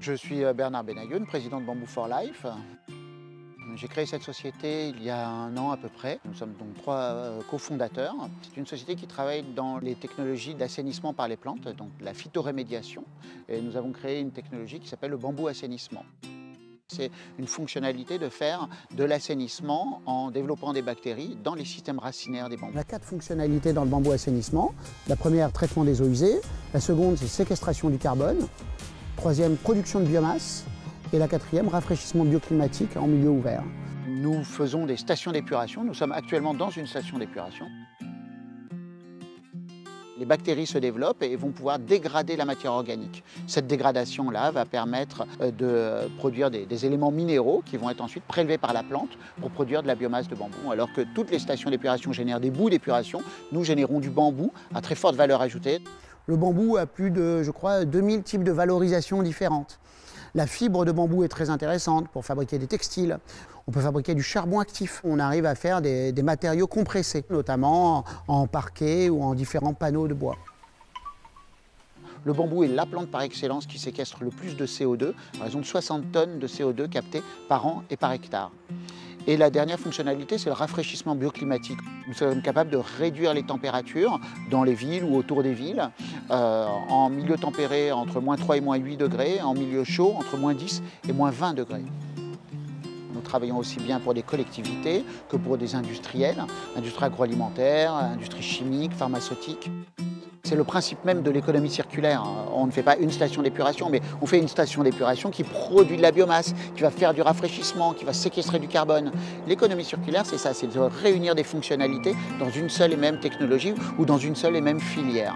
Je suis Bernard Benayoun, président de Bamboo for Life. J'ai créé cette société il y a 1 an à peu près. Nous sommes donc 3 cofondateurs. C'est une société qui travaille dans les technologies d'assainissement par les plantes, donc la phytorémédiation. Et nous avons créé une technologie qui s'appelle le bambou assainissement. C'est une fonctionnalité de faire de l'assainissement en développant des bactéries dans les systèmes racinaires des bambous. On a 4 fonctionnalités dans le bambou assainissement. La première, traitement des eaux usées. La seconde, c'est séquestration du carbone. Troisième, production de biomasse. Et la quatrième, rafraîchissement bioclimatique en milieu ouvert. Nous faisons des stations d'épuration. Nous sommes actuellement dans une station d'épuration. Les bactéries se développent et vont pouvoir dégrader la matière organique. Cette dégradation-là va permettre de produire des éléments minéraux qui vont être ensuite prélevés par la plante pour produire de la biomasse de bambou. Alors que toutes les stations d'épuration génèrent des boues d'épuration, nous générons du bambou à très forte valeur ajoutée. Le bambou a plus de, je crois, 2000 types de valorisation différentes. La fibre de bambou est très intéressante pour fabriquer des textiles. On peut fabriquer du charbon actif. On arrive à faire des matériaux compressés, notamment en parquet ou en différents panneaux de bois. Le bambou est la plante par excellence qui séquestre le plus de CO2, à raison de 60 tonnes de CO2 captées par an et par hectare. Et la dernière fonctionnalité, c'est le rafraîchissement bioclimatique. Nous sommes capables de réduire les températures dans les villes ou autour des villes, en milieu tempéré entre -3 et -8 degrés, en milieu chaud entre -10 et -20 degrés. Nous travaillons aussi bien pour des collectivités que pour des industriels, industrie agroalimentaire, industrie chimique, pharmaceutique. C'est le principe même de l'économie circulaire. On ne fait pas une station d'épuration, mais on fait une station d'épuration qui produit de la biomasse, qui va faire du rafraîchissement, qui va séquestrer du carbone. L'économie circulaire, c'est ça, c'est de réunir des fonctionnalités dans une seule et même technologie ou dans une seule et même filière.